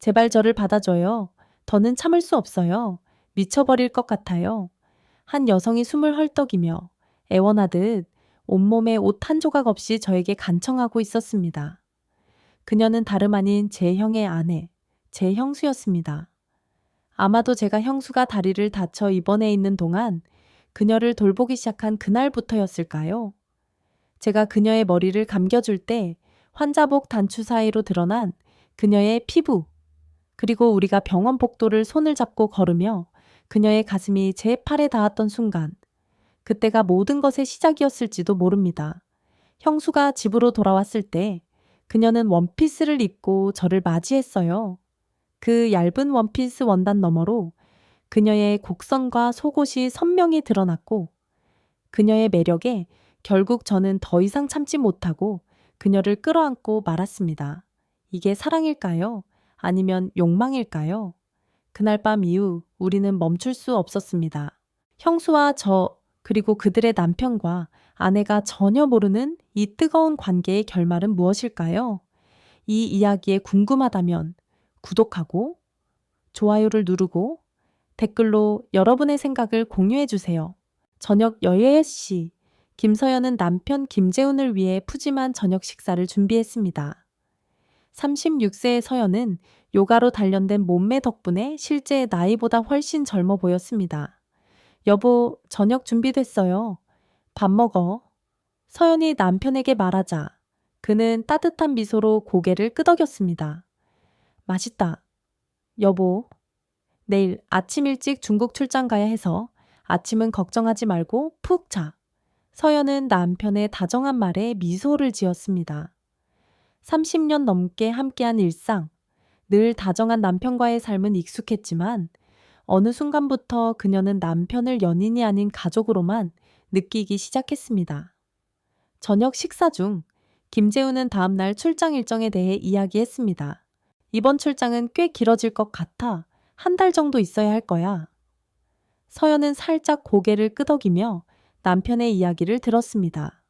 제발 저를 받아줘요. 더는 참을 수 없어요. 미쳐버릴 것 같아요. 한 여성이 숨을 헐떡이며 애원하듯 온몸에 옷 한 조각 없이 저에게 간청하고 있었습니다. 그녀는 다름 아닌 제 형의 아내, 제 형수였습니다. 아마도 제가 형수가 다리를 다쳐 입원해 있는 동안 그녀를 돌보기 시작한 그날부터였을까요? 제가 그녀의 머리를 감겨줄 때 환자복 단추 사이로 드러난 그녀의 피부, 그리고 우리가 병원 복도를 손을 잡고 걸으며 그녀의 가슴이 제 팔에 닿았던 순간, 그때가 모든 것의 시작이었을지도 모릅니다. 형수가 집으로 돌아왔을 때 그녀는 원피스를 입고 저를 맞이했어요. 그 얇은 원피스 원단 너머로 그녀의 곡선과 속옷이 선명히 드러났고 그녀의 매력에 결국 저는 더 이상 참지 못하고 그녀를 끌어안고 말았습니다. 이게 사랑일까요? 아니면 욕망일까요? 그날 밤 이후 우리는 멈출 수 없었습니다. 형수와 저, 그리고 그들의 남편과 아내가 전혀 모르는 이 뜨거운 관계의 결말은 무엇일까요? 이 이야기에 궁금하다면 구독하고 좋아요를 누르고 댓글로 여러분의 생각을 공유해 주세요. 저녁 여예의 씨, 김서연은 남편 김재훈을 위해 푸짐한 저녁 식사를 준비했습니다. 36세의 서연은 요가로 단련된 몸매 덕분에 실제 나이보다 훨씬 젊어 보였습니다. 여보, 저녁 준비됐어요. 밥 먹어. 서연이 남편에게 말하자 그는 따뜻한 미소로 고개를 끄덕였습니다. 맛있다. 여보, 내일 아침 일찍 중국 출장 가야 해서 아침은 걱정하지 말고 푹 자. 서연은 남편의 다정한 말에 미소를 지었습니다. 30년 넘게 함께한 일상, 늘 다정한 남편과의 삶은 익숙했지만 어느 순간부터 그녀는 남편을 연인이 아닌 가족으로만 느끼기 시작했습니다. 저녁 식사 중 김재우는 다음날 출장 일정에 대해 이야기했습니다. 이번 출장은 꽤 길어질 것 같아. 한 달 정도 있어야 할 거야. 서연은 살짝 고개를 끄덕이며 남편의 이야기를 들었습니다.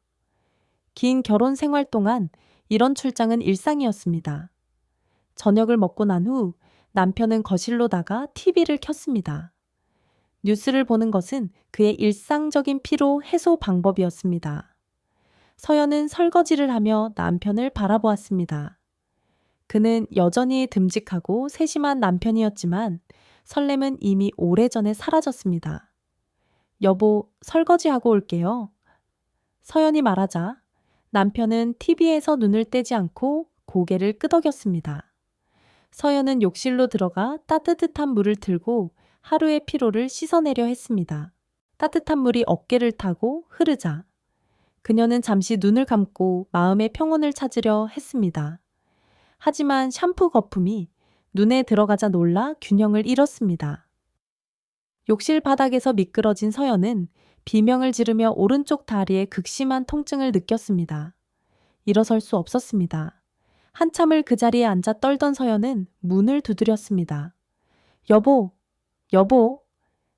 긴 결혼 생활 동안 이런 출장은 일상이었습니다. 저녁을 먹고 난 후 남편은 거실로 나가 TV를 켰습니다. 뉴스를 보는 것은 그의 일상적인 피로 해소 방법이었습니다. 서연은 설거지를 하며 남편을 바라보았습니다. 그는 여전히 듬직하고 세심한 남편이었지만 설렘은 이미 오래전에 사라졌습니다. 여보, 설거지하고 올게요. 서연이 말하자 남편은 TV에서 눈을 떼지 않고 고개를 끄덕였습니다. 서연은 욕실로 들어가 따뜻한 물을 틀고 하루의 피로를 씻어내려 했습니다. 따뜻한 물이 어깨를 타고 흐르자 그녀는 잠시 눈을 감고 마음의 평온을 찾으려 했습니다. 하지만 샴푸 거품이 눈에 들어가자 놀라 균형을 잃었습니다. 욕실 바닥에서 미끄러진 서연은 비명을 지르며 오른쪽 다리에 극심한 통증을 느꼈습니다. 일어설 수 없었습니다. 한참을 그 자리에 앉아 떨던 서연은 문을 두드렸습니다. 여보, 여보.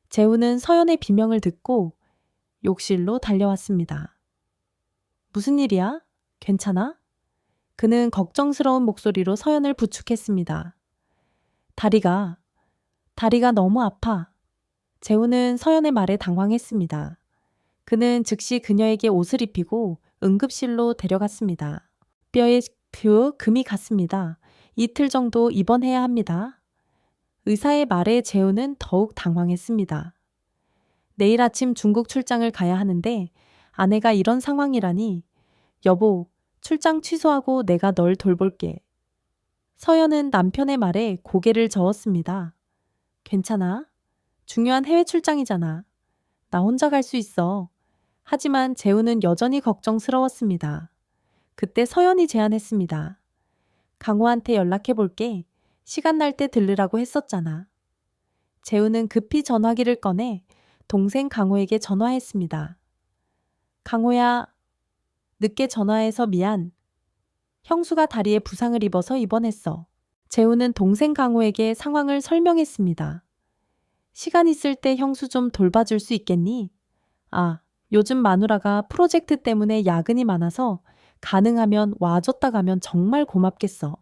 재우는 서연의 비명을 듣고 욕실로 달려왔습니다. 무슨 일이야? 괜찮아? 그는 걱정스러운 목소리로 서연을 부축했습니다. 다리가 너무 아파. 재우는 서연의 말에 당황했습니다. 그는 즉시 그녀에게 옷을 입히고 응급실로 데려갔습니다. 뼈에 금이 갔습니다. 이틀 정도 입원해야 합니다. 의사의 말에 재우는 더욱 당황했습니다. 내일 아침 중국 출장을 가야 하는데 아내가 이런 상황이라니. 여보, 출장 취소하고 내가 널 돌볼게. 서연은 남편의 말에 고개를 저었습니다. 괜찮아? 중요한 해외 출장이잖아. 나 혼자 갈 수 있어. 하지만 재우는 여전히 걱정스러웠습니다. 그때 서연이 제안했습니다. 강호한테 연락해 볼게. 시간 날 때 들르라고 했었잖아. 재우는 급히 전화기를 꺼내 동생 강호에게 전화했습니다. 강호야, 늦게 전화해서 미안. 형수가 다리에 부상을 입어서 입원했어. 재우는 동생 강호에게 상황을 설명했습니다. 시간 있을 때 형수 좀 돌봐줄 수 있겠니? 아, 요즘 마누라가 프로젝트 때문에 야근이 많아서 가능하면 와줬다 가면 정말 고맙겠어.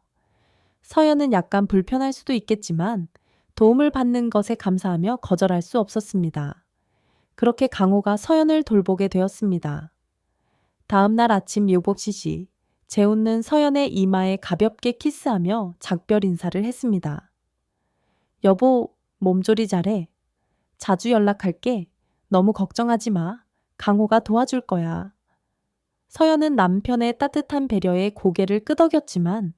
서연은 약간 불편할 수도 있겠지만 도움을 받는 것에 감사하며 거절할 수 없었습니다. 그렇게 강호가 서연을 돌보게 되었습니다. 다음 날 아침 7시 재웃는 서연의 이마에 가볍게 키스하며 작별 인사를 했습니다. 여보, 몸조리 잘해. 자주 연락할게. 너무 걱정하지 마. 강호가 도와줄 거야. 서연은 남편의 따뜻한 배려에 고개를 끄덕였지만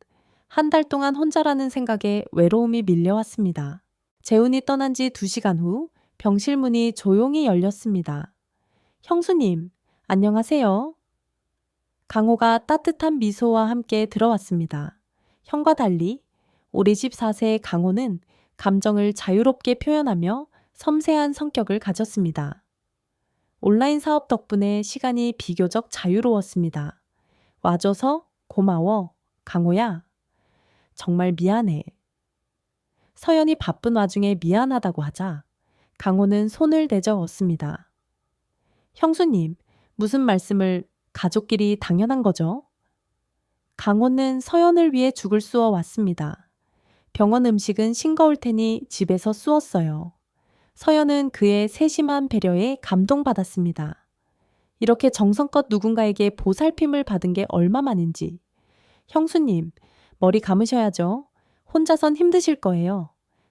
한 달 동안 혼자라는 생각에 외로움이 밀려왔습니다. 재훈이 떠난 지 2시간 후 병실 문이 조용히 열렸습니다. 형수님, 안녕하세요. 강호가 따뜻한 미소와 함께 들어왔습니다. 형과 달리 우리 집 4세의 강호는 감정을 자유롭게 표현하며 섬세한 성격을 가졌습니다. 온라인 사업 덕분에 시간이 비교적 자유로웠습니다. 와줘서 고마워. 강호야. 정말 미안해. 서연이 바쁜 와중에 미안하다고 하자 강호는 손을 내저었습니다. 형수님, 무슨 말씀을 가족끼리 당연한 거죠? 강호는 서연을 위해 죽을 쑤어 왔습니다. 병원 음식은 싱거울 테니 집에서 쑤었어요. 서연은 그의 세심한 배려에 감동받았습니다. 이렇게 정성껏 누군가에게 보살핌을 받은 게 얼마만인지. 형수님, 머리 감으셔야죠. 혼자선 힘드실 거예요.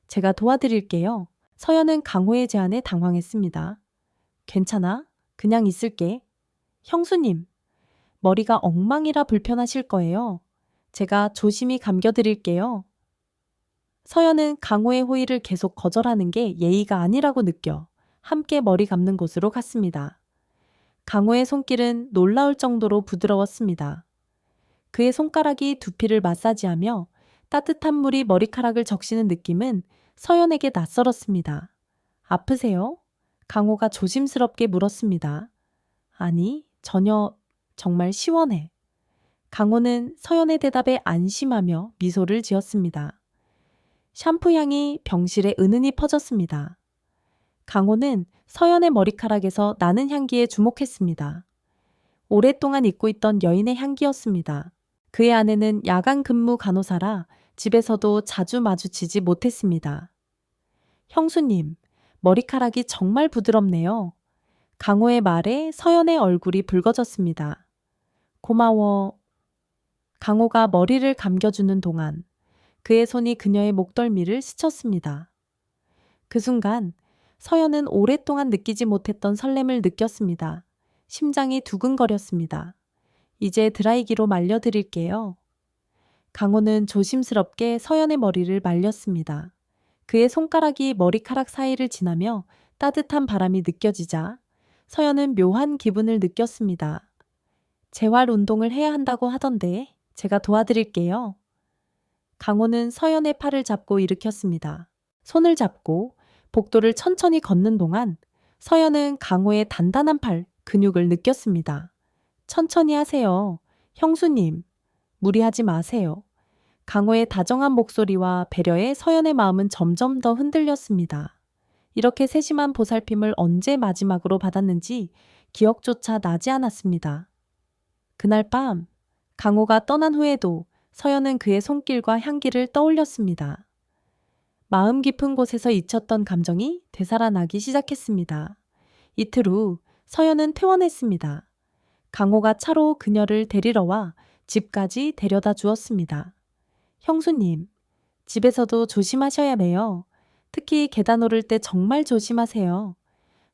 제가 도와드릴게요. 서연은 강호의 제안에 당황했습니다. 괜찮아. 그냥 있을게. 형수님, 머리가 엉망이라 불편하실 거예요. 제가 조심히 감겨드릴게요. 서연은 강호의 호의를 계속 거절하는 게 예의가 아니라고 느껴 함께 머리 감는 곳으로 갔습니다. 강호의 손길은 놀라울 정도로 부드러웠습니다. 그의 손가락이 두피를 마사지하며 따뜻한 물이 머리카락을 적시는 느낌은 서연에게 낯설었습니다. 아프세요? 강호가 조심스럽게 물었습니다. 아니, 전혀. 정말 시원해. 강호는 서연의 대답에 안심하며 미소를 지었습니다. 샴푸 향이 병실에 은은히 퍼졌습니다. 강호는 서연의 머리카락에서 나는 향기에 주목했습니다. 오랫동안 잊고 있던 여인의 향기였습니다. 그의 아내는 야간 근무 간호사라 집에서도 자주 마주치지 못했습니다. 형수님, 머리카락이 정말 부드럽네요. 강호의 말에 서연의 얼굴이 붉어졌습니다. 고마워. 강호가 머리를 감겨주는 동안 그의 손이 그녀의 목덜미를 스쳤습니다. 그 순간 서연은 오랫동안 느끼지 못했던 설렘을 느꼈습니다. 심장이 두근거렸습니다. 이제 드라이기로 말려드릴게요. 강호는 조심스럽게 서연의 머리를 말렸습니다. 그의 손가락이 머리카락 사이를 지나며 따뜻한 바람이 느껴지자 서연은 묘한 기분을 느꼈습니다. 재활 운동을 해야 한다고 하던데 제가 도와드릴게요. 강호는 서연의 팔을 잡고 일으켰습니다. 손을 잡고 복도를 천천히 걷는 동안 서연은 강호의 단단한 팔, 근육을 느꼈습니다. 천천히 하세요. 형수님, 무리하지 마세요. 강호의 다정한 목소리와 배려에 서연의 마음은 점점 더 흔들렸습니다. 이렇게 세심한 보살핌을 언제 마지막으로 받았는지 기억조차 나지 않았습니다. 그날 밤, 강호가 떠난 후에도 서연은 그의 손길과 향기를 떠올렸습니다. 마음 깊은 곳에서 잊혔던 감정이 되살아나기 시작했습니다. 이틀 후 서연은 퇴원했습니다. 강호가 차로 그녀를 데리러 와 집까지 데려다 주었습니다. 형수님, 집에서도 조심하셔야 해요. 특히 계단 오를 때 정말 조심하세요.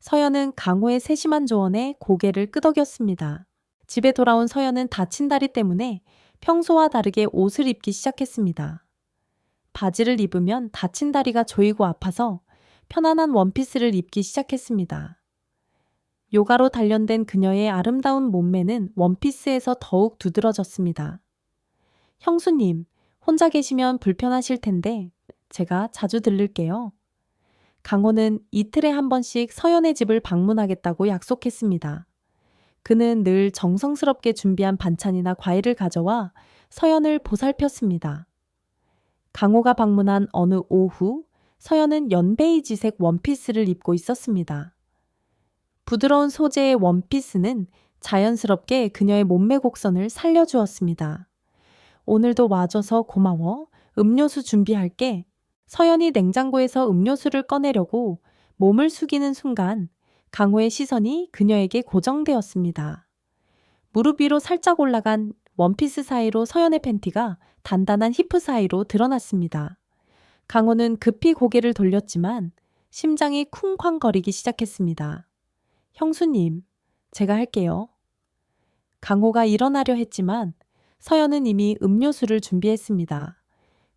서연은 강호의 세심한 조언에 고개를 끄덕였습니다. 집에 돌아온 서연은 다친 다리 때문에 평소와 다르게 옷을 입기 시작했습니다. 바지를 입으면 다친 다리가 조이고 아파서 편안한 원피스를 입기 시작했습니다. 요가로 단련된 그녀의 아름다운 몸매는 원피스에서 더욱 두드러졌습니다. 형수님, 혼자 계시면 불편하실 텐데 제가 자주 들를게요. 강호는 이틀에 한 번씩 서연의 집을 방문하겠다고 약속했습니다. 그는 늘 정성스럽게 준비한 반찬이나 과일을 가져와 서연을 보살폈습니다. 강호가 방문한 어느 오후, 서연은 연베이지색 원피스를 입고 있었습니다. 부드러운 소재의 원피스는 자연스럽게 그녀의 몸매 곡선을 살려주었습니다. 오늘도 와줘서 고마워. 음료수 준비할게. 서연이 냉장고에서 음료수를 꺼내려고 몸을 숙이는 순간 강호의 시선이 그녀에게 고정되었습니다. 무릎 위로 살짝 올라간 원피스 사이로 서연의 팬티가 단단한 히프 사이로 드러났습니다. 강호는 급히 고개를 돌렸지만 심장이 쿵쾅거리기 시작했습니다. 형수님, 제가 할게요. 강호가 일어나려 했지만 서연은 이미 음료수를 준비했습니다.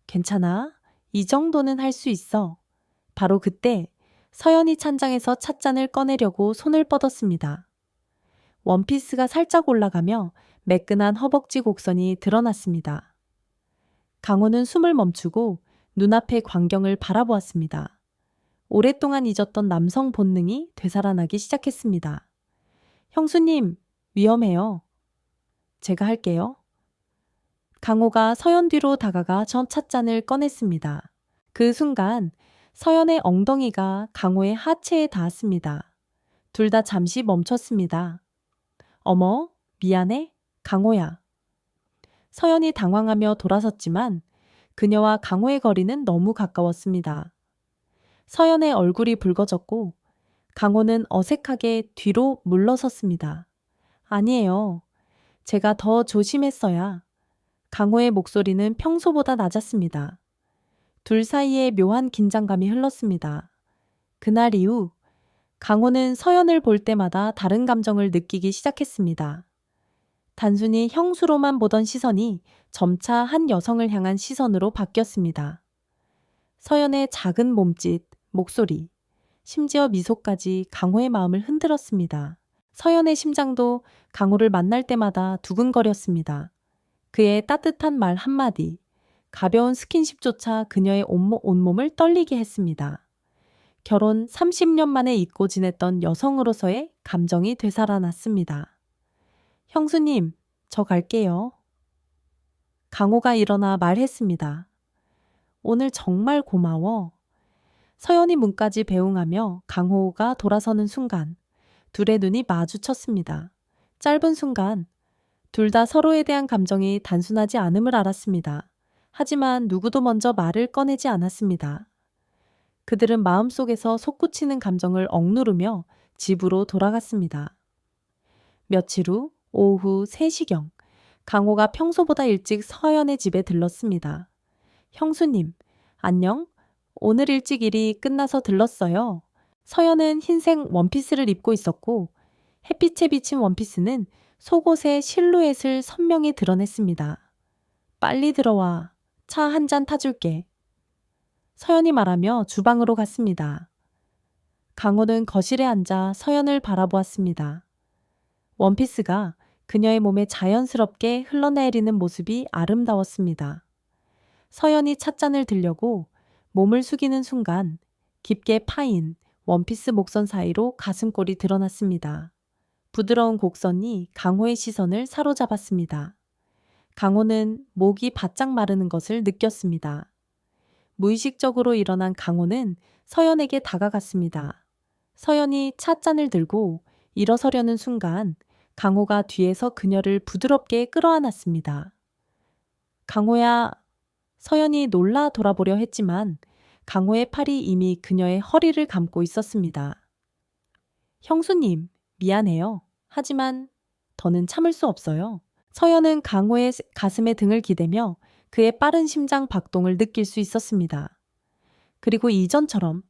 괜찮아. 이 정도는 할 수 있어. 바로 그때 서연이 찬장에서 찻잔을 꺼내려고 손을 뻗었습니다. 원피스가 살짝 올라가며 매끈한 허벅지 곡선이 드러났습니다. 강호는 숨을 멈추고 눈앞의 광경을 바라보았습니다. 오랫동안 잊었던 남성 본능이 되살아나기 시작했습니다. 형수님, 위험해요. 제가 할게요. 강호가 서연 뒤로 다가가 전 찻잔을 꺼냈습니다. 그 순간 서연의 엉덩이가 강호의 하체에 닿았습니다. 둘 다 잠시 멈췄습니다. 어머, 미안해, 강호야. 서연이 당황하며 돌아섰지만 그녀와 강호의 거리는 너무 가까웠습니다. 서연의 얼굴이 붉어졌고 강호는 어색하게 뒤로 물러섰습니다. 아니에요. 제가 더 조심했어야. 강호의 목소리는 평소보다 낮았습니다. 둘 사이에 묘한 긴장감이 흘렀습니다. 그날 이후 강호는 서연을 볼 때마다 다른 감정을 느끼기 시작했습니다. 단순히 형수로만 보던 시선이 점차 한 여성을 향한 시선으로 바뀌었습니다. 서연의 작은 몸짓, 목소리, 심지어 미소까지 강호의 마음을 흔들었습니다. 서연의 심장도 강호를 만날 때마다 두근거렸습니다. 그의 따뜻한 말 한마디, 가벼운 스킨십조차 그녀의 온몸을 떨리게 했습니다. 결혼 30년 만에 잊고 지냈던 여성으로서의 감정이 되살아났습니다. 형수님, 저 갈게요. 강호가 일어나 말했습니다. 오늘 정말 고마워. 서연이 문까지 배웅하며 강호가 돌아서는 순간 둘의 눈이 마주쳤습니다. 짧은 순간 둘 다 서로에 대한 감정이 단순하지 않음을 알았습니다. 하지만 누구도 먼저 말을 꺼내지 않았습니다. 그들은 마음속에서 솟구치는 감정을 억누르며 집으로 돌아갔습니다. 며칠 후 오후 3시경 강호가 평소보다 일찍 서연의 집에 들렀습니다. 형수님, 안녕? 오늘 일찍 일이 끝나서 들렀어요. 서연은 흰색 원피스를 입고 있었고 햇빛에 비친 원피스는 속옷의 실루엣을 선명히 드러냈습니다. 빨리 들어와. 차 한 잔 타줄게. 서연이 말하며 주방으로 갔습니다. 강호는 거실에 앉아 서연을 바라보았습니다. 원피스가 그녀의 몸에 자연스럽게 흘러내리는 모습이 아름다웠습니다. 서연이 찻잔을 들려고 몸을 숙이는 순간 깊게 파인 원피스 목선 사이로 가슴골이 드러났습니다. 부드러운 곡선이 강호의 시선을 사로잡았습니다. 강호는 목이 바짝 마르는 것을 느꼈습니다. 무의식적으로 일어난 강호는 서연에게 다가갔습니다. 서연이 찻잔을 들고 일어서려는 순간 강호가 뒤에서 그녀를 부드럽게 끌어안았습니다. 강호야, 서연이 놀라 돌아보려 했지만 강호의 팔이 이미 그녀의 허리를 감고 있었습니다. 형수님, 미안해요. 하지만 더는 참을 수 없어요. 서연은 강호의 가슴에 등을 기대며 그의 빠른 심장 박동을 느낄 수 있었습니다. 그리고 이전처럼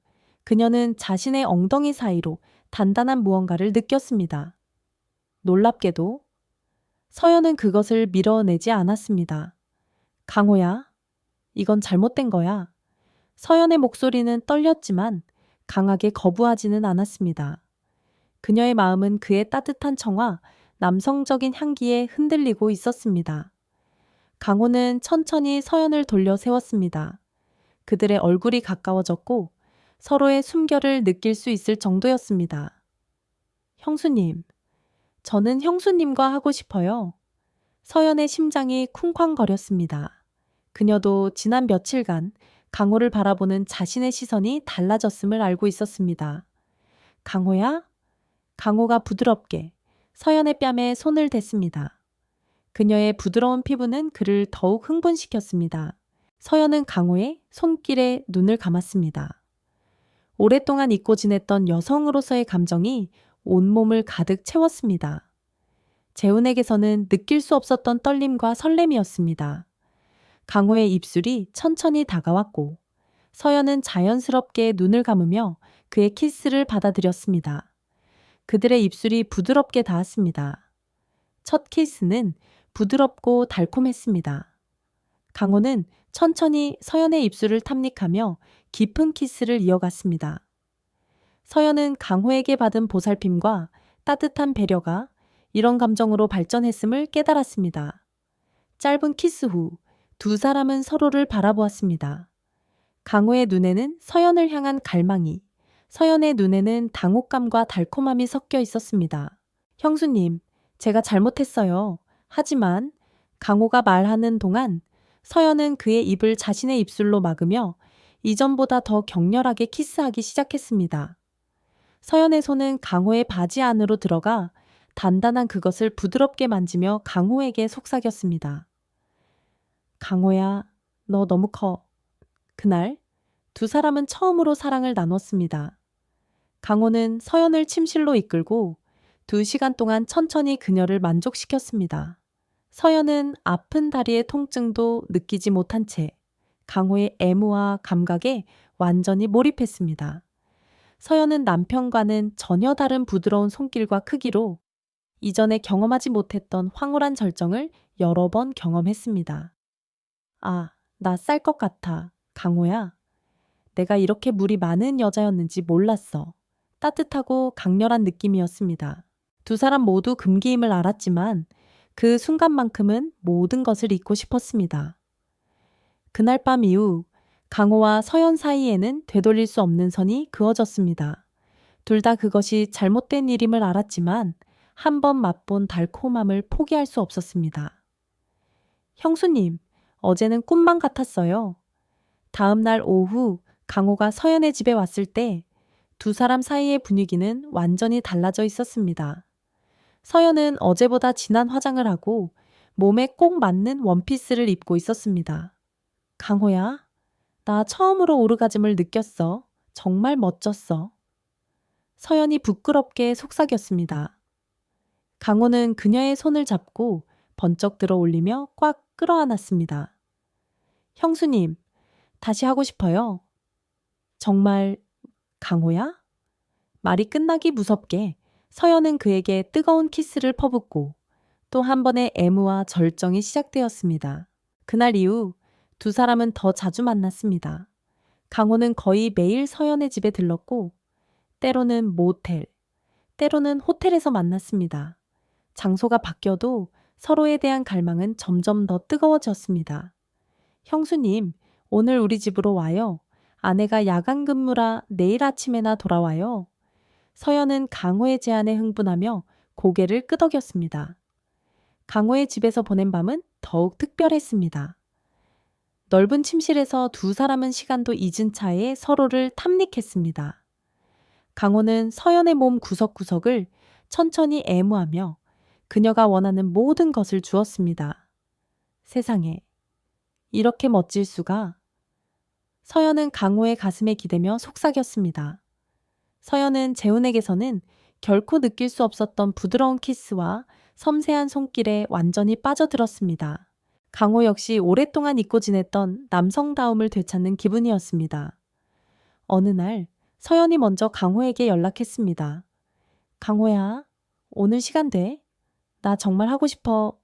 그녀는 자신의 엉덩이 사이로 단단한 무언가를 느꼈습니다. 놀랍게도 서연은 그것을 밀어내지 않았습니다. 강호야, 이건 잘못된 거야. 서연의 목소리는 떨렸지만 강하게 거부하지는 않았습니다. 그녀의 마음은 그의 따뜻한 청아, 남성적인 향기에 흔들리고 있었습니다. 강호는 천천히 서연을 돌려 세웠습니다. 그들의 얼굴이 가까워졌고 서로의 숨결을 느낄 수 있을 정도였습니다. 형수님, 저는 형수님과 하고 싶어요. 서연의 심장이 쿵쾅거렸습니다. 그녀도 지난 며칠간 강호를 바라보는 자신의 시선이 달라졌음을 알고 있었습니다. 강호야? 강호가 부드럽게 서연의 뺨에 손을 댔습니다. 그녀의 부드러운 피부는 그를 더욱 흥분시켰습니다. 서연은 강호의 손길에 눈을 감았습니다. 오랫동안 잊고 지냈던 여성으로서의 감정이 온몸을 가득 채웠습니다. 재훈에게서는 느낄 수 없었던 떨림과 설렘이었습니다. 강호의 입술이 천천히 다가왔고 서연은 자연스럽게 눈을 감으며 그의 키스를 받아들였습니다. 그들의 입술이 부드럽게 닿았습니다. 첫 키스는 부드럽고 달콤했습니다. 강호는 천천히 서연의 입술을 탐닉하며 깊은 키스를 이어갔습니다. 서연은 강호에게 받은 보살핌과 따뜻한 배려가 이런 감정으로 발전했음을 깨달았습니다. 짧은 키스 후 두 사람은 서로를 바라보았습니다. 강호의 눈에는 서연을 향한 갈망이, 서연의 눈에는 당혹감과 달콤함이 섞여 있었습니다. 형수님, 제가 잘못했어요. 하지만 강호가 말하는 동안 서연은 그의 입을 자신의 입술로 막으며 이전보다 더 격렬하게 키스하기 시작했습니다. 서연의 손은 강호의 바지 안으로 들어가 단단한 그것을 부드럽게 만지며 강호에게 속삭였습니다. 강호야, 너 너무 커. 그날 두 사람은 처음으로 사랑을 나눴습니다. 강호는 서연을 침실로 이끌고 2시간 동안 천천히 그녀를 만족시켰습니다. 서연은 아픈 다리의 통증도 느끼지 못한 채 강호의 애무와 감각에 완전히 몰입했습니다. 서연은 남편과는 전혀 다른 부드러운 손길과 크기로 이전에 경험하지 못했던 황홀한 절정을 여러 번 경험했습니다. 아, 나 쌀 것 같아. 강호야. 내가 이렇게 물이 많은 여자였는지 몰랐어. 따뜻하고 강렬한 느낌이었습니다. 두 사람 모두 금기임을 알았지만 그 순간만큼은 모든 것을 잊고 싶었습니다. 그날 밤 이후 강호와 서연 사이에는 되돌릴 수 없는 선이 그어졌습니다. 둘 다 그것이 잘못된 일임을 알았지만 한 번 맛본 달콤함을 포기할 수 없었습니다. 형수님, 어제는 꿈만 같았어요. 다음 날 오후 강호가 서연의 집에 왔을 때 두 사람 사이의 분위기는 완전히 달라져 있었습니다. 서연은 어제보다 진한 화장을 하고 몸에 꼭 맞는 원피스를 입고 있었습니다. 강호야, 나 처음으로 오르가즘을 느꼈어. 정말 멋졌어. 서연이 부끄럽게 속삭였습니다. 강호는 그녀의 손을 잡고 번쩍 들어 올리며 꽉 끌어안았습니다. 형수님, 다시 하고 싶어요. 정말 강호야? 말이 끝나기 무섭게 서연은 그에게 뜨거운 키스를 퍼붓고 또 한 번의 애무와 절정이 시작되었습니다. 그날 이후 두 사람은 더 자주 만났습니다. 강호는 거의 매일 서연의 집에 들렀고 때로는 모텔, 때로는 호텔에서 만났습니다. 장소가 바뀌어도 서로에 대한 갈망은 점점 더 뜨거워졌습니다. 형수님, 오늘 우리 집으로 와요. 아내가 야간 근무라 내일 아침에나 돌아와요. 서연은 강호의 제안에 흥분하며 고개를 끄덕였습니다. 강호의 집에서 보낸 밤은 더욱 특별했습니다. 넓은 침실에서 두 사람은 시간도 잊은 차에 서로를 탐닉했습니다. 강호는 서연의 몸 구석구석을 천천히 애무하며 그녀가 원하는 모든 것을 주었습니다. 세상에, 이렇게 멋질 수가. 서연은 강호의 가슴에 기대며 속삭였습니다. 서연은 재훈에게서는 결코 느낄 수 없었던 부드러운 키스와 섬세한 손길에 완전히 빠져들었습니다. 강호 역시 오랫동안 잊고 지냈던 남성다움을 되찾는 기분이었습니다. 어느 날 서연이 먼저 강호에게 연락했습니다. 강호야, 오늘 시간 돼? 나 정말 하고 싶어.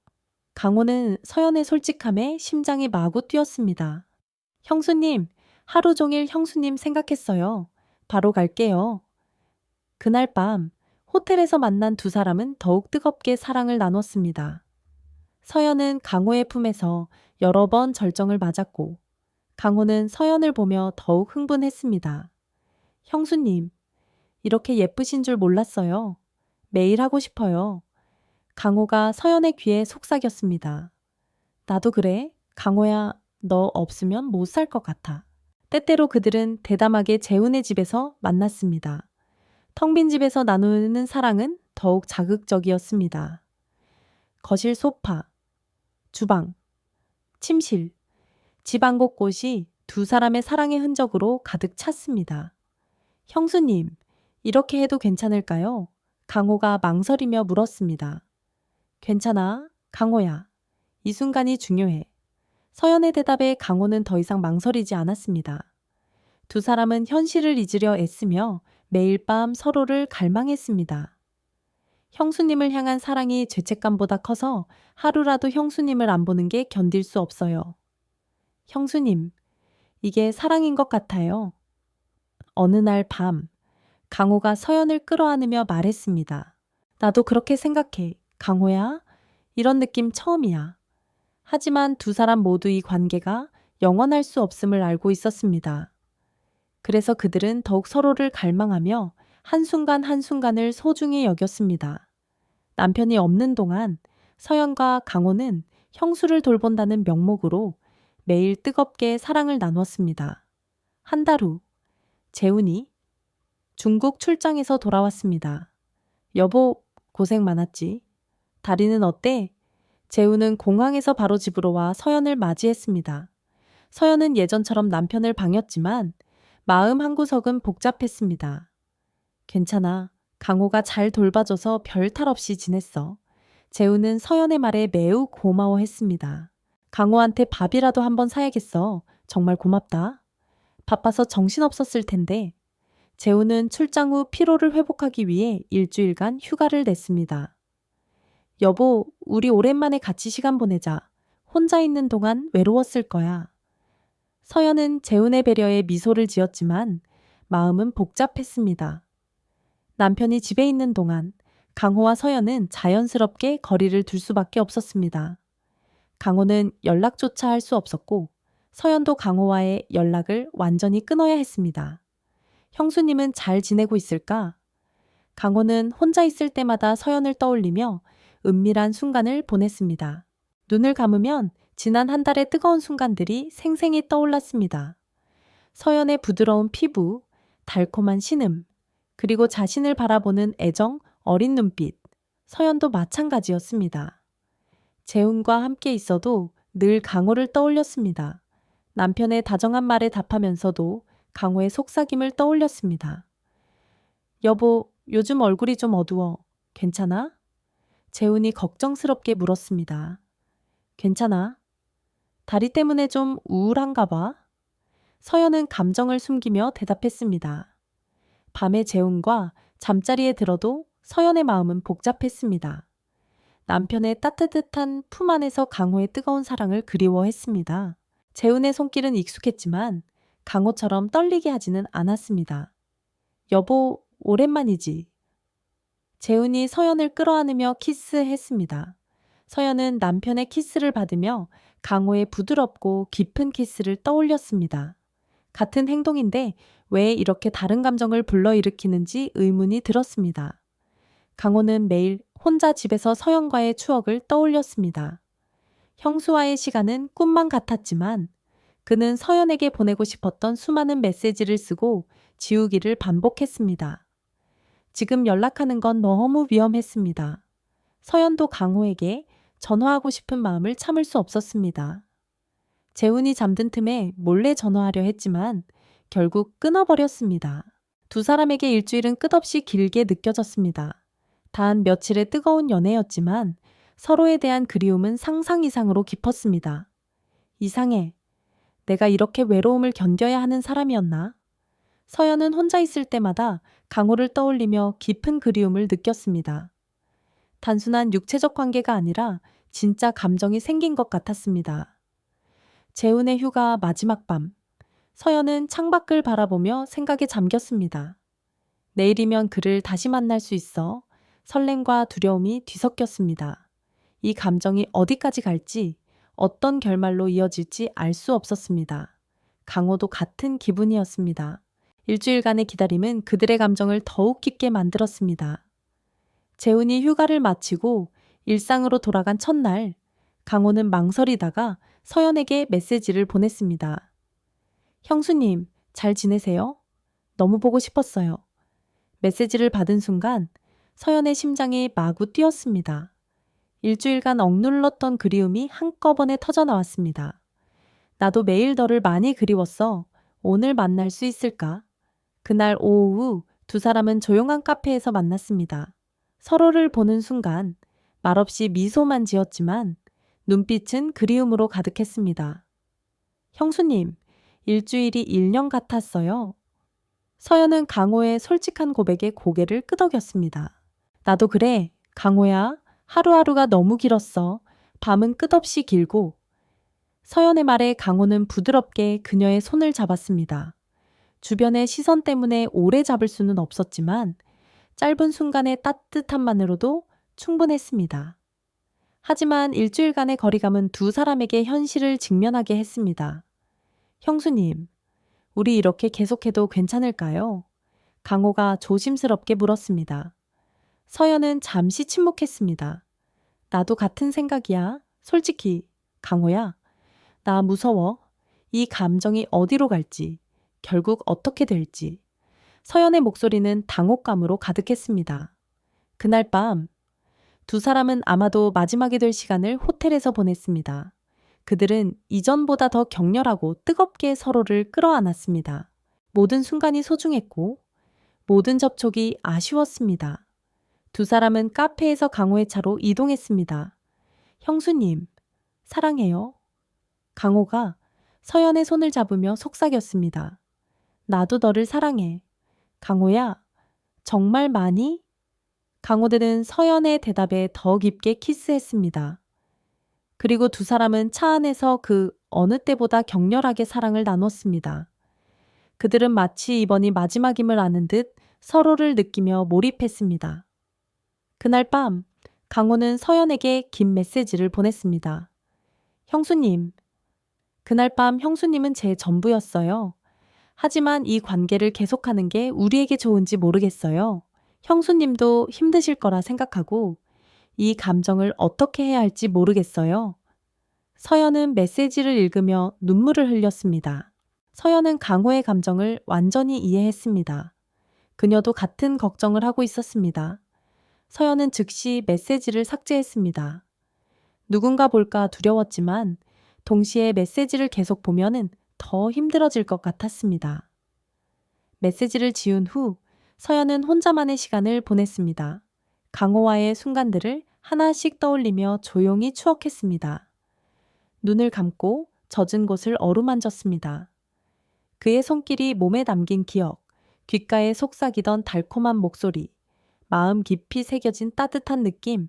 강호는 서연의 솔직함에 심장이 마구 뛰었습니다. 형수님, 하루 종일 형수님 생각했어요. 바로 갈게요. 그날 밤 호텔에서 만난 두 사람은 더욱 뜨겁게 사랑을 나눴습니다. 서연은 강호의 품에서 여러 번 절정을 맞았고 강호는 서연을 보며 더욱 흥분했습니다. 형수님, 이렇게 예쁘신 줄 몰랐어요. 매일 하고 싶어요. 강호가 서연의 귀에 속삭였습니다. 나도 그래. 강호야, 너 없으면 못 살 것 같아. 때때로 그들은 대담하게 재훈의 집에서 만났습니다. 텅 빈 집에서 나누는 사랑은 더욱 자극적이었습니다. 거실 소파, 주방, 침실, 집안 곳곳이 두 사람의 사랑의 흔적으로 가득 찼습니다. 형수님, 이렇게 해도 괜찮을까요? 강호가 망설이며 물었습니다. 괜찮아, 강호야. 이 순간이 중요해. 서연의 대답에 강호는 더 이상 망설이지 않았습니다. 두 사람은 현실을 잊으려 애쓰며 매일 밤 서로를 갈망했습니다. 형수님을 향한 사랑이 죄책감보다 커서 하루라도 형수님을 안 보는 게 견딜 수 없어요. 형수님, 이게 사랑인 것 같아요. 어느 날 밤, 강호가 서연을 끌어안으며 말했습니다. 나도 그렇게 생각해. 강호야, 이런 느낌 처음이야. 하지만 두 사람 모두 이 관계가 영원할 수 없음을 알고 있었습니다. 그래서 그들은 더욱 서로를 갈망하며 한순간 한순간을 소중히 여겼습니다. 남편이 없는 동안 서연과 강호는 형수를 돌본다는 명목으로 매일 뜨겁게 사랑을 나눴습니다. 한 달 후, 재훈이 중국 출장에서 돌아왔습니다. 여보, 고생 많았지. 다리는 어때? 재훈은 공항에서 바로 집으로 와 서연을 맞이했습니다. 서연은 예전처럼 남편을 반겼지만 마음 한구석은 복잡했습니다. 괜찮아. 강호가 잘 돌봐줘서 별 탈 없이 지냈어. 재훈은 서연의 말에 매우 고마워했습니다. 강호한테 밥이라도 한번 사야겠어. 정말 고맙다. 바빠서 정신없었을 텐데. 재훈은 출장 후 피로를 회복하기 위해 일주일간 휴가를 냈습니다. 여보, 우리 오랜만에 같이 시간 보내자. 혼자 있는 동안 외로웠을 거야. 서연은 재훈의 배려에 미소를 지었지만 마음은 복잡했습니다. 남편이 집에 있는 동안 강호와 서연은 자연스럽게 거리를 둘 수밖에 없었습니다. 강호는 연락조차 할 수 없었고 서연도 강호와의 연락을 완전히 끊어야 했습니다. 형수님은 잘 지내고 있을까? 강호는 혼자 있을 때마다 서연을 떠올리며 은밀한 순간을 보냈습니다. 눈을 감으면 지난 한 달의 뜨거운 순간들이 생생히 떠올랐습니다. 서연의 부드러운 피부, 달콤한 신음, 그리고 자신을 바라보는 애정, 어린 눈빛. 서연도 마찬가지였습니다. 재훈과 함께 있어도 늘 강호를 떠올렸습니다. 남편의 다정한 말에 답하면서도 강호의 속삭임을 떠올렸습니다. 여보, 요즘 얼굴이 좀 어두워. 괜찮아? 재훈이 걱정스럽게 물었습니다. 괜찮아. 다리 때문에 좀 우울한가 봐. 서연은 감정을 숨기며 대답했습니다. 밤에 재훈과 잠자리에 들어도 서연의 마음은 복잡했습니다. 남편의 따뜻한 품 안에서 강호의 뜨거운 사랑을 그리워했습니다. 재훈의 손길은 익숙했지만 강호처럼 떨리게 하지는 않았습니다. 여보, 오랜만이지. 재훈이 서연을 끌어안으며 키스했습니다. 서연은 남편의 키스를 받으며 강호의 부드럽고 깊은 키스를 떠올렸습니다. 같은 행동인데 왜 이렇게 다른 감정을 불러일으키는지 의문이 들었습니다. 강호는 매일 혼자 집에서 서연과의 추억을 떠올렸습니다. 형수와의 시간은 꿈만 같았지만 그는 서연에게 보내고 싶었던 수많은 메시지를 쓰고 지우기를 반복했습니다. 지금 연락하는 건 너무 위험했습니다. 서연도 강호에게 전화하고 싶은 마음을 참을 수 없었습니다. 재훈이 잠든 틈에 몰래 전화하려 했지만 결국 끊어버렸습니다. 두 사람에게 일주일은 끝없이 길게 느껴졌습니다. 단 며칠의 뜨거운 연애였지만 서로에 대한 그리움은 상상 이상으로 깊었습니다. 이상해. 내가 이렇게 외로움을 견뎌야 하는 사람이었나? 서연은 혼자 있을 때마다 강호를 떠올리며 깊은 그리움을 느꼈습니다. 단순한 육체적 관계가 아니라 진짜 감정이 생긴 것 같았습니다. 재훈의 휴가 마지막 밤, 서연은 창밖을 바라보며 생각에 잠겼습니다. 내일이면 그를 다시 만날 수 있어 설렘과 두려움이 뒤섞였습니다. 이 감정이 어디까지 갈지, 어떤 결말로 이어질지 알 수 없었습니다. 강호도 같은 기분이었습니다. 일주일간의 기다림은 그들의 감정을 더욱 깊게 만들었습니다. 재훈이 휴가를 마치고 일상으로 돌아간 첫날, 강호는 망설이다가 서연에게 메시지를 보냈습니다. 형수님, 잘 지내세요? 너무 보고 싶었어요. 메시지를 받은 순간 서연의 심장이 마구 뛰었습니다. 일주일간 억눌렀던 그리움이 한꺼번에 터져나왔습니다. 나도 매일 너를 많이 그리웠어. 오늘 만날 수 있을까? 그날 오후 두 사람은 조용한 카페에서 만났습니다. 서로를 보는 순간 말없이 미소만 지었지만 눈빛은 그리움으로 가득했습니다. 형수님, 일주일이 1년 같았어요. 서연은 강호의 솔직한 고백에 고개를 끄덕였습니다. 나도 그래, 강호야. 하루하루가 너무 길었어. 밤은 끝없이 길고. 서연의 말에 강호는 부드럽게 그녀의 손을 잡았습니다. 주변의 시선 때문에 오래 잡을 수는 없었지만 짧은 순간의 따뜻함만으로도 충분했습니다. 하지만 일주일간의 거리감은 두 사람에게 현실을 직면하게 했습니다. 형수님, 우리 이렇게 계속해도 괜찮을까요? 강호가 조심스럽게 물었습니다. 서연은 잠시 침묵했습니다. 나도 같은 생각이야. 솔직히, 강호야. 나 무서워. 이 감정이 어디로 갈지, 결국 어떻게 될지. 서연의 목소리는 당혹감으로 가득했습니다. 그날 밤, 두 사람은 아마도 마지막이 될 시간을 호텔에서 보냈습니다. 그들은 이전보다 더 격렬하고 뜨겁게 서로를 끌어안았습니다. 모든 순간이 소중했고 모든 접촉이 아쉬웠습니다. 두 사람은 카페에서 강호의 차로 이동했습니다. 형수님, 사랑해요. 강호가 서연의 손을 잡으며 속삭였습니다. 나도 너를 사랑해. 강호야, 정말 많이? 강호들은 서연의 대답에 더 깊게 키스했습니다. 그리고 두 사람은 차 안에서 그 어느 때보다 격렬하게 사랑을 나눴습니다. 그들은 마치 이번이 마지막임을 아는 듯 서로를 느끼며 몰입했습니다. 그날 밤, 강호는 서연에게 긴 메시지를 보냈습니다. 형수님, 그날 밤 형수님은 제 전부였어요. 하지만 이 관계를 계속하는 게 우리에게 좋은지 모르겠어요. 형수님도 힘드실 거라 생각하고 이 감정을 어떻게 해야 할지 모르겠어요. 서연은 메시지를 읽으며 눈물을 흘렸습니다. 서연은 강호의 감정을 완전히 이해했습니다. 그녀도 같은 걱정을 하고 있었습니다. 서연은 즉시 메시지를 삭제했습니다. 누군가 볼까 두려웠지만 동시에 메시지를 계속 보면은 더 힘들어질 것 같았습니다. 메시지를 지운 후 서연은 혼자만의 시간을 보냈습니다. 강호와의 순간들을 하나씩 떠올리며 조용히 추억했습니다. 눈을 감고 젖은 곳을 어루만졌습니다. 그의 손길이 몸에 남긴 기억, 귓가에 속삭이던 달콤한 목소리, 마음 깊이 새겨진 따뜻한 느낌.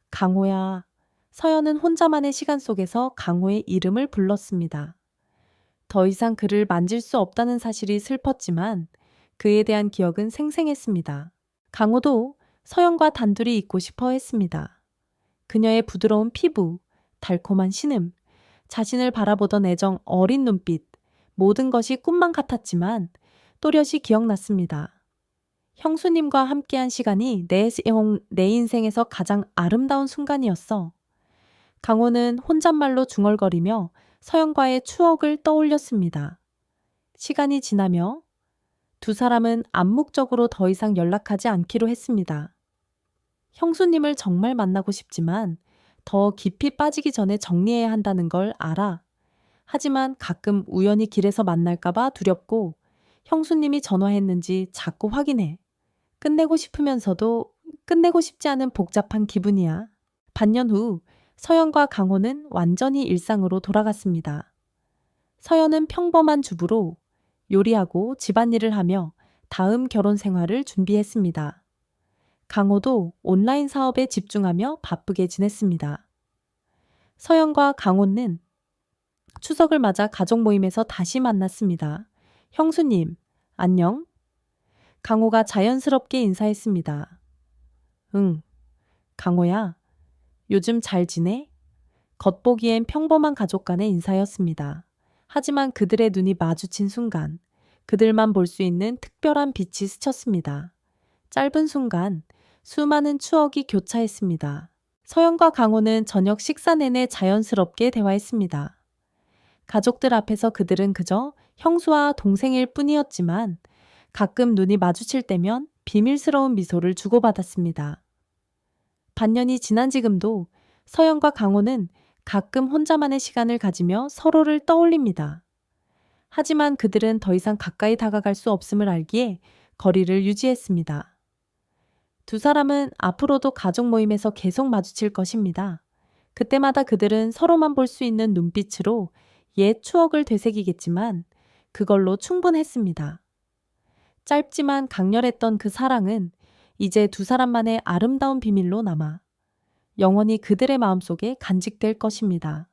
강호야. 서연은 혼자만의 시간 속에서 강호의 이름을 불렀습니다. 더 이상 그를 만질 수 없다는 사실이 슬펐지만 그에 대한 기억은 생생했습니다. 강호도 서연과 단둘이 있고 싶어 했습니다. 그녀의 부드러운 피부, 달콤한 신음, 자신을 바라보던 애정 어린 눈빛, 모든 것이 꿈만 같았지만 또렷이 기억났습니다. 형수님과 함께한 시간이 내 인생에서 가장 아름다운 순간이었어. 강호는 혼잣말로 중얼거리며 서연과의 추억을 떠올렸습니다. 시간이 지나며 두 사람은 암묵적으로 더 이상 연락하지 않기로 했습니다. 형수님을 정말 만나고 싶지만 더 깊이 빠지기 전에 정리해야 한다는 걸 알아. 하지만 가끔 우연히 길에서 만날까봐 두렵고 형수님이 전화했는지 자꾸 확인해. 끝내고 싶으면서도 끝내고 싶지 않은 복잡한 기분이야. 반년 후 서연과 강호는 완전히 일상으로 돌아갔습니다. 서연은 평범한 주부로 요리하고 집안일을 하며 다음 결혼 생활을 준비했습니다. 강호도 온라인 사업에 집중하며 바쁘게 지냈습니다. 서연과 강호는 추석을 맞아 가족 모임에서 다시 만났습니다. 형수님, 안녕? 강호가 자연스럽게 인사했습니다. 응, 강호야. 요즘 잘 지내? 겉보기엔 평범한 가족 간의 인사였습니다. 하지만 그들의 눈이 마주친 순간 그들만 볼 수 있는 특별한 빛이 스쳤습니다. 짧은 순간 수많은 추억이 교차했습니다. 서연과 강호는 저녁 식사 내내 자연스럽게 대화했습니다. 가족들 앞에서 그들은 그저 형수와 동생일 뿐이었지만 가끔 눈이 마주칠 때면 비밀스러운 미소를 주고받았습니다. 반년이 지난 지금도 서연과 강호는 가끔 혼자만의 시간을 가지며 서로를 떠올립니다. 하지만 그들은 더 이상 가까이 다가갈 수 없음을 알기에 거리를 유지했습니다. 두 사람은 앞으로도 가족 모임에서 계속 마주칠 것입니다. 그때마다 그들은 서로만 볼 수 있는 눈빛으로 옛 추억을 되새기겠지만 그걸로 충분했습니다. 짧지만 강렬했던 그 사랑은 이제 두 사람만의 아름다운 비밀로 남아 영원히 그들의 마음속에 간직될 것입니다.